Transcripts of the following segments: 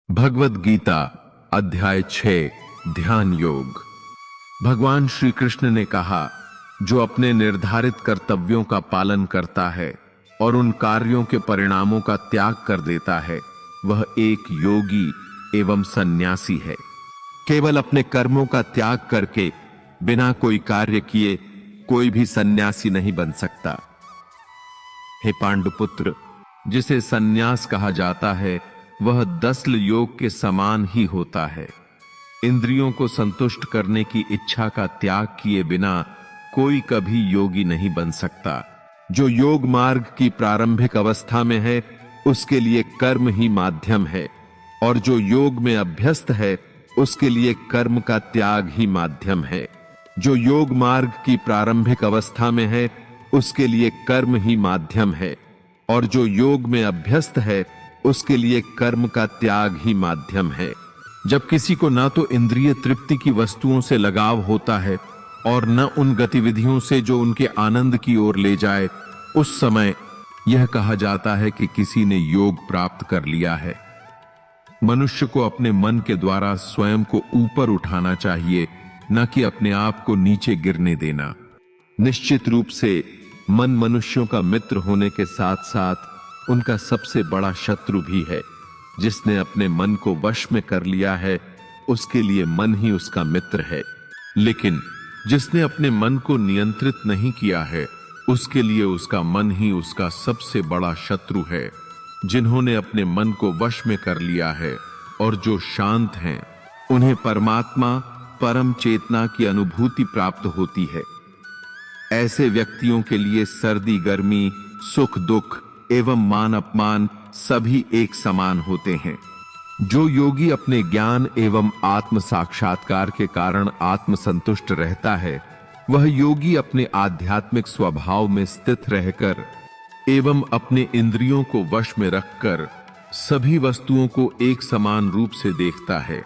भगवद गीता अध्याय 6 ध्यान योग। भगवान श्री कृष्ण ने कहा, जो अपने निर्धारित कर्तव्यों का पालन करता है और उन कार्यों के परिणामों का त्याग कर देता है, वह एक योगी एवं सन्यासी है। केवल अपने कर्मों का त्याग करके बिना कोई कार्य किए कोई भी सन्यासी नहीं बन सकता। हे पांडुपुत्र, जिसे सन्यास कहा जाता है वह दस्ल योग के समान ही होता है। इंद्रियों को संतुष्ट करने की इच्छा का त्याग किए बिना कोई कभी योगी नहीं बन सकता। जो योग मार्ग की प्रारंभिक अवस्था में है उसके लिए कर्म ही माध्यम है, और जो योग में अभ्यस्त है उसके लिए कर्म का त्याग ही माध्यम है। जो योग मार्ग की प्रारंभिक अवस्था में है उसके लिए कर्म ही माध्यम है, और जो योग में अभ्यस्त है उसके लिए कर्म का त्याग ही माध्यम है। जब किसी को ना तो इंद्रिय तृप्ति की वस्तुओं से लगाव होता है और न उन गतिविधियों से जो उनके आनंद की ओर ले जाए, उस समय यह कहा जाता है कि किसी ने योग प्राप्त कर लिया है। मनुष्य को अपने मन के द्वारा स्वयं को ऊपर उठाना चाहिए, न कि अपने आप को नीचे गिरने देना। निश्चित रूप से मन मनुष्यों का मित्र होने के साथ साथ उनका सबसे बड़ा शत्रु भी है। जिसने अपने मन को वश में कर लिया है उसके लिए मन ही उसका मित्र है, लेकिन जिसने अपने मन को नियंत्रित नहीं किया है उसके लिए उसका मन ही उसका सबसे बड़ा शत्रु है। जिन्होंने अपने मन को वश में कर लिया है और जो शांत हैं, उन्हें परमात्मा परम चेतना की अनुभूति प्राप्त होती है। ऐसे व्यक्तियों के लिए सर्दी गर्मी, सुख दुख एवं मान अपमान सभी एक समान होते हैं। जो योगी अपने ज्ञान एवं आत्म साक्षात्कार के कारण आत्म संतुष्ट रहता है, वह योगी अपने आध्यात्मिक स्वभाव में स्थित रहकर एवं अपने इंद्रियों को वश में रखकर सभी वस्तुओं को एक समान रूप से देखता है,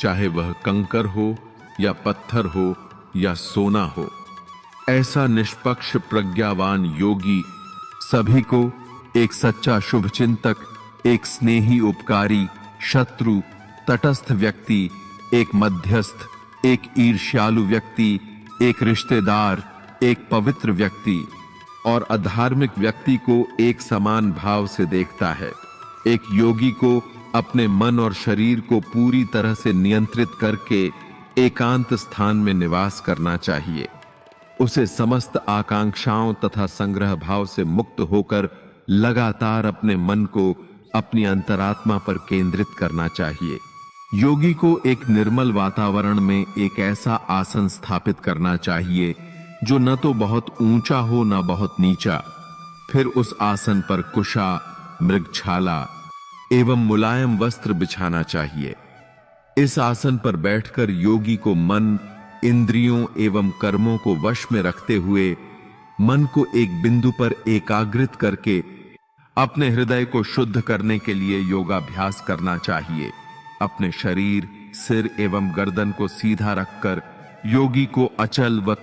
चाहे वह कंकर हो या पत्थर हो या सोना हो। ऐसा निष्पक्ष प्रज्ञावान योगी सभी को एक सच्चा शुभचिंतक, एक स्नेही उपकारी, शत्रु, तटस्थ व्यक्ति, एक मध्यस्थ, एक ईर्ष्यालु व्यक्ति, एक रिश्तेदार, एक पवित्र व्यक्ति और अधार्मिक व्यक्ति को एक समान भाव से देखता है। एक योगी को अपने मन और शरीर को पूरी तरह से नियंत्रित करके एकांत स्थान में निवास करना चाहिए। उसे समस्त आकांक्षाओं तथा संग्रह भाव से मुक्त होकर लगातार अपने मन को अपनी अंतरात्मा पर केंद्रित करना चाहिए। योगी को एक निर्मल वातावरण में एक ऐसा आसन स्थापित करना चाहिए जो न तो बहुत ऊंचा हो न बहुत नीचा। फिर उस आसन पर कुशा, मृगछाला एवं मुलायम वस्त्र बिछाना चाहिए। इस आसन पर बैठकर योगी को मन, इंद्रियों एवं कर्मों को वश में रखते हुए मन को एक बिंदु पर एकाग्रित करके अपने हृदय को शुद्ध करने के लिए योगाभ्यास करना चाहिए। अपने शरीर, सिर एवं गर्दन को सीधा रखकर योगी को अचल व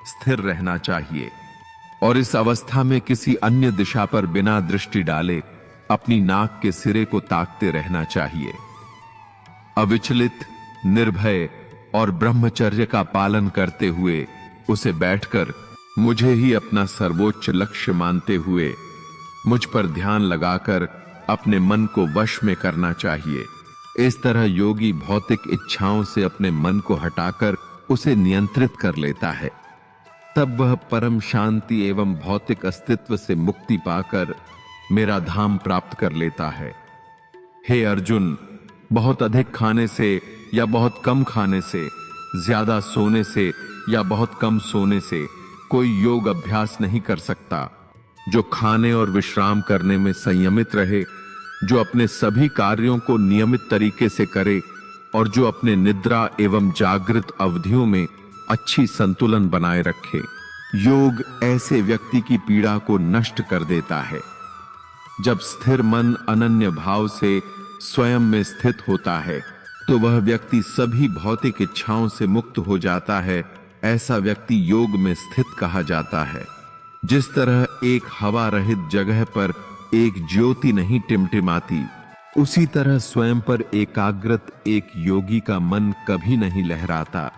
स्थिर रहना चाहिए, और इस अवस्था में किसी अन्य दिशा पर बिना दृष्टि डाले अपनी नाक के सिरे को ताकते रहना चाहिए। अविचलित, निर्भय और ब्रह्मचर्य का पालन करते हुए उसे बैठकर मुझे ही अपना सर्वोच्च लक्ष्य मानते हुए मुझ पर ध्यान लगाकर अपने मन को वश में करना चाहिए। इस तरह योगी भौतिक इच्छाओं से अपने मन को हटाकर उसे नियंत्रित कर लेता है। तब वह परम शांति एवं भौतिक अस्तित्व से मुक्ति पाकर मेरा धाम प्राप्त कर लेता है। हे अर्जुन, बहुत अधिक खाने से या बहुत कम खाने से, ज्यादा सोने से या बहुत कम सोने से कोई योग अभ्यास नहीं कर सकता। जो खाने और विश्राम करने में संयमित रहे, जो अपने सभी कार्यों को नियमित तरीके से करे और जो अपने निद्रा एवं जागृत अवधियों में अच्छी संतुलन बनाए रखे, योग ऐसे व्यक्ति की पीड़ा को नष्ट कर देता है। जब स्थिर मन अनन्य भाव से स्वयं में स्थित होता है तो वह व्यक्ति सभी भौतिक इच्छाओं से मुक्त हो जाता है। ऐसा व्यक्ति योग में स्थित कहा जाता है। जिस तरह एक हवा रहित जगह पर एक ज्योति नहीं टिमटिमाती, उसी तरह स्वयं पर एकाग्रत एक योगी का मन कभी नहीं लहराता।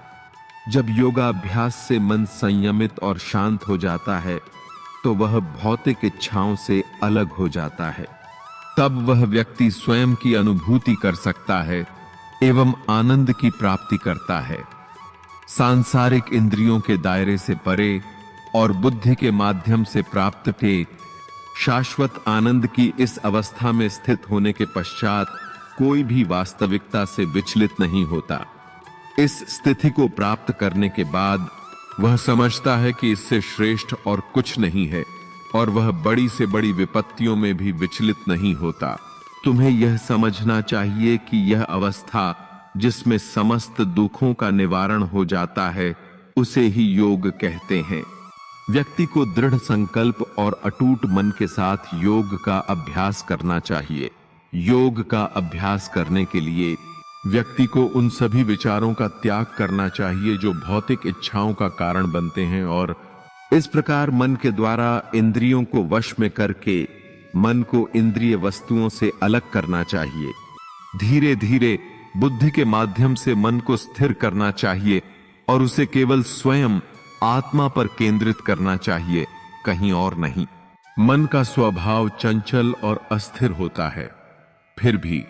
जब योगाभ्यास से मन संयमित और शांत हो जाता है तो वह भौतिक इच्छाओं से अलग हो जाता है। तब वह व्यक्ति स्वयं की अनुभूति कर सकता है एवं आनंद की प्राप्ति करता है। सांसारिक इंद्रियों के दायरे से परे और बुद्धि के माध्यम से प्राप्त के शाश्वत आनंद की इस अवस्था में स्थित होने के पश्चात कोई भी वास्तविकता से विचलित नहीं होता। इस स्थिति को प्राप्त करने के बाद वह समझता है कि इससे श्रेष्ठ और कुछ नहीं है और वह बड़ी से बड़ी विपत्तियों में भी विचलित नहीं होता। तुम्हें यह समझना चाहिए कि यह अवस्था जिसमें समस्त दुखों का निवारण हो जाता है उसे ही योग कहते हैं। व्यक्ति को दृढ़ संकल्प और अटूट मन के साथ योग का अभ्यास करना चाहिए। योग का अभ्यास करने के लिए व्यक्ति को उन सभी विचारों का त्याग करना चाहिए जो भौतिक इच्छाओं का कारण बनते हैं और इस प्रकार मन के द्वारा इंद्रियों को वश में करके मन को इंद्रिय वस्तुओं से अलग करना चाहिए। धीरे धीरे बुद्धि के माध्यम से मन को स्थिर करना चाहिए और उसे केवल स्वयं आत्मा पर केंद्रित करना चाहिए, कहीं और नहीं। मन का स्वभाव चंचल और अस्थिर होता है, फिर भी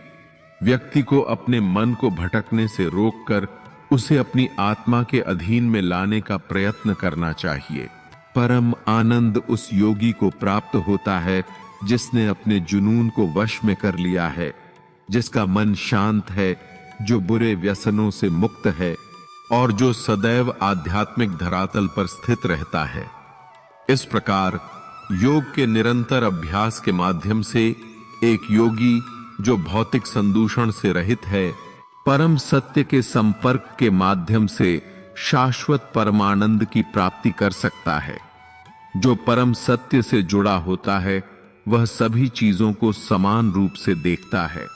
व्यक्ति को अपने मन को भटकने से रोककर उसे अपनी आत्मा के अधीन में लाने का प्रयत्न करना चाहिए। परम आनंद उस योगी को प्राप्त होता है जिसने अपने जुनून को वश में कर लिया है, जिसका मन शांत है, जो बुरे व्यसनों से मुक्त है और जो सदैव आध्यात्मिक धरातल पर स्थित रहता है। इस प्रकार योग के निरंतर अभ्यास के माध्यम से एक योगी जो भौतिक संदूषण से रहित है, परम सत्य के संपर्क के माध्यम से शाश्वत परमानंद की प्राप्ति कर सकता है। जो परम सत्य से जुड़ा होता है वह सभी चीजों को समान रूप से देखता है।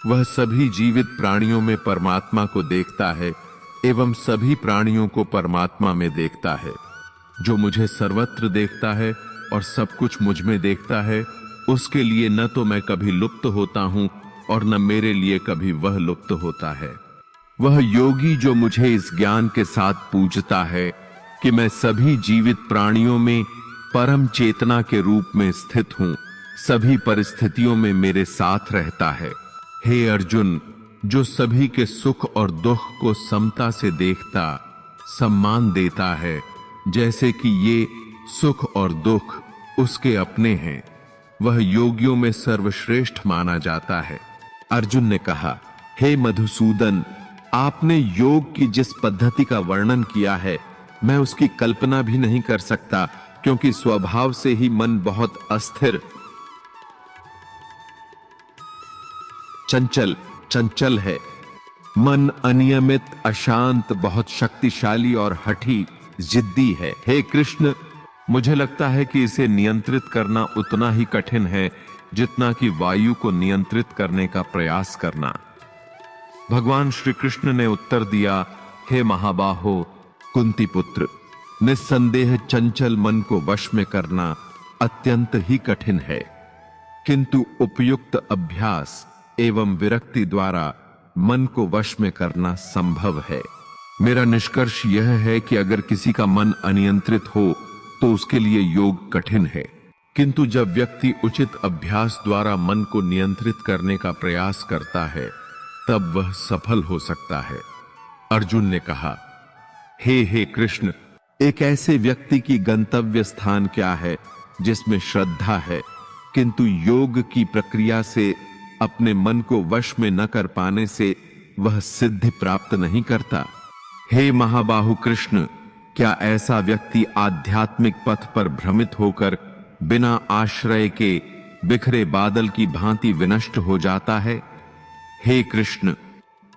वह सभी जीवित प्राणियों में परमात्मा को देखता है एवं सभी प्राणियों को परमात्मा में देखता है। जो मुझे सर्वत्र देखता है और सब कुछ मुझ में देखता है, उसके लिए न तो मैं कभी लुप्त होता हूं और न मेरे लिए कभी वह लुप्त होता है। वह योगी जो मुझे इस ज्ञान के साथ पूजता है कि मैं सभी जीवित प्राणियों में परम चेतना के रूप में स्थित हूं, सभी परिस्थितियों में मेरे साथ रहता है। हे अर्जुन, जो सभी के सुख और दुख को समता से देखता, सम्मान देता है, जैसे कि ये सुख और दुख उसके अपने हैं, वह योगियों में सर्वश्रेष्ठ माना जाता है। अर्जुन ने कहा, हे मधुसूदन, आपने योग की जिस पद्धति का वर्णन किया है मैं उसकी कल्पना भी नहीं कर सकता, क्योंकि स्वभाव से ही मन बहुत अस्थिर, चंचल है। मन अनियमित, अशांत, बहुत शक्तिशाली और हठी, जिद्दी है। हे कृष्ण, मुझे लगता है कि इसे नियंत्रित करना उतना ही कठिन है जितना कि वायु को नियंत्रित करने का प्रयास करना। भगवान श्री कृष्ण ने उत्तर दिया, हे महाबाहो कुंती पुत्र, निस्संदेह चंचल मन को वश में करना अत्यंत ही कठिन है, किंतु उपयुक्त अभ्यास एवं विरक्ति द्वारा मन को वश में करना संभव है। मेरा निष्कर्ष यह है कि अगर किसी का मन अनियंत्रित हो तो उसके लिए योग कठिन है, किंतु जब व्यक्ति उचित अभ्यास द्वारा मन को नियंत्रित करने का प्रयास करता है तब वह सफल हो सकता है। अर्जुन ने कहा, हे कृष्ण, एक ऐसे व्यक्ति की गंतव्य स्थान क्या है जिसमें श्रद्धा है किंतु योग की प्रक्रिया से अपने मन को वश में न कर पाने से वह सिद्धि प्राप्त नहीं करता। हे महाबाहु कृष्ण, क्या ऐसा व्यक्ति आध्यात्मिक पथ पर भ्रमित होकर बिना आश्रय के बिखरे बादल की भांति विनष्ट हो जाता है? हे कृष्ण,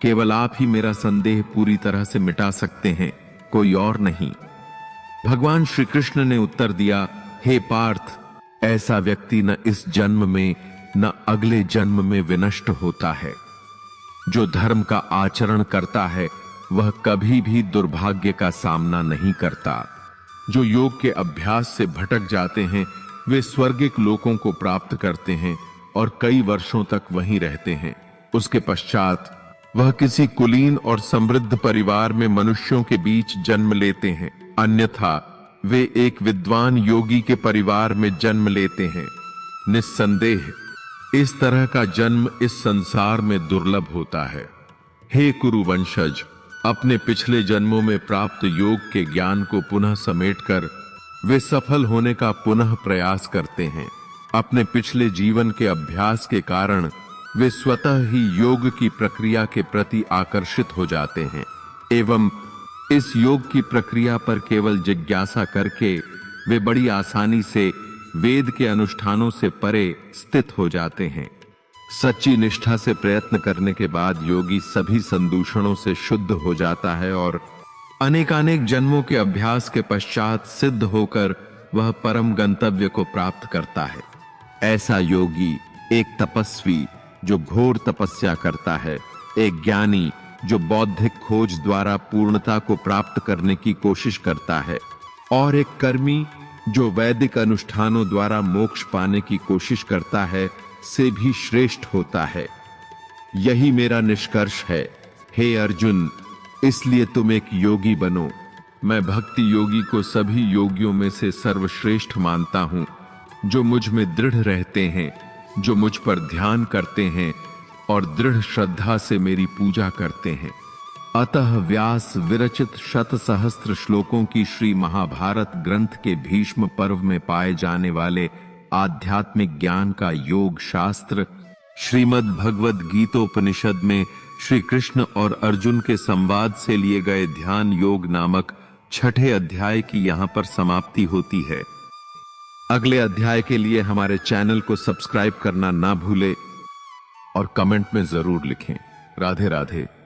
केवल आप ही मेरा संदेह पूरी तरह से मिटा सकते हैं, कोई और नहीं। भगवान श्री कृष्ण ने उत्तर दिया, हे पार्थ, ऐसा व्यक्ति न इस जन्म में न अगले जन्म में विनष्ट होता है। जो धर्म का आचरण करता है वह कभी भी दुर्भाग्य का सामना नहीं करता। जो योग के अभ्यास से भटक जाते हैं वे स्वर्गिक लोकों को प्राप्त करते हैं और कई वर्षों तक वहीं रहते हैं। उसके पश्चात वह किसी कुलीन और समृद्ध परिवार में मनुष्यों के बीच जन्म लेते हैं, अन्यथा वे एक विद्वान योगी के परिवार में जन्म लेते हैं। निस्संदेह इस तरह का जन्म इस संसार में दुर्लभ होता है। हे कुरुवंशज, अपने पिछले जन्मों में प्राप्त योग के ज्ञान को पुनः समेटकर वे सफल होने का पुनः प्रयास करते हैं। अपने पिछले जीवन के अभ्यास के कारण वे स्वतः ही योग की प्रक्रिया के प्रति आकर्षित हो जाते हैं एवं इस योग की प्रक्रिया पर केवल जिज्ञासा करके वे बड़ी आसानी से वेद के अनुष्ठानों से परे स्थित हो जाते हैं। सच्ची निष्ठा से प्रयत्न करने के बाद योगी सभी संदूषणों से शुद्ध हो जाता है और अनेकानेक जन्मों के अभ्यास के पश्चात सिद्ध होकर वह परम गंतव्य को प्राप्त करता है। ऐसा योगी एक तपस्वी जो घोर तपस्या करता है, एक ज्ञानी जो बौद्धिक खोज द्वारा पूर्णता को प्राप्त करने की कोशिश करता है और एक कर्मी जो वैदिक अनुष्ठानों द्वारा मोक्ष पाने की कोशिश करता है से भी श्रेष्ठ होता है। यही मेरा निष्कर्ष है। हे अर्जुन, इसलिए तुम एक योगी बनो। मैं भक्ति योगी को सभी योगियों में से सर्वश्रेष्ठ मानता हूं, जो मुझ में दृढ़ रहते हैं, जो मुझ पर ध्यान करते हैं और दृढ़ श्रद्धा से मेरी पूजा करते हैं। अतः व्यास विरचित शत सहस्त्र श्लोकों की श्री महाभारत ग्रंथ के भीष्म पर्व में पाए जाने वाले आध्यात्मिक ज्ञान का योग शास्त्र श्रीमद् भगवद गीतोपनिषद में श्री कृष्ण और अर्जुन के संवाद से लिए गए ध्यान योग नामक 6ठे अध्याय की यहां पर समाप्ति होती है। अगले अध्याय के लिए हमारे चैनल को सब्सक्राइब करना ना भूले और कमेंट में जरूर लिखें। राधे राधे।